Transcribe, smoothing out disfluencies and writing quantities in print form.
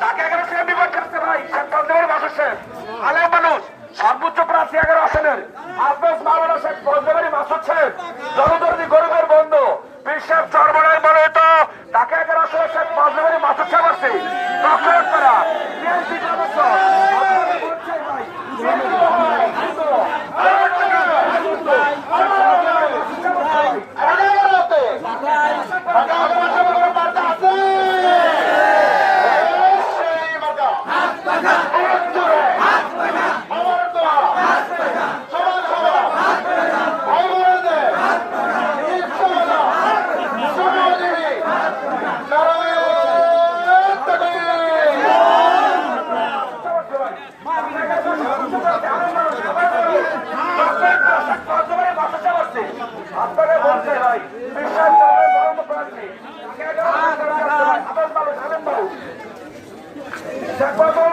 তাকে 11 থেকে বিপক্ষে আসছে ভাই শেখ ফজলের বাসের আলেম মানুষ সর্বোচ্চ প্রার্থী 11 আসনের হাফেজ মাওলানা শেখ ফজলের মাসুদ সাহেব জনদরদি গরিবের বন্ধু বিশ্বের চরমনের বলে তো তাকে 11 আসনের শেখ ফজলের মাসুদ সাহেব আসছে ডক্টর করা বিএনপি সদস্য আপনারা বলছে ভাই বিশ্বের চরমের বরণ প্রার্থী শেখ ফজল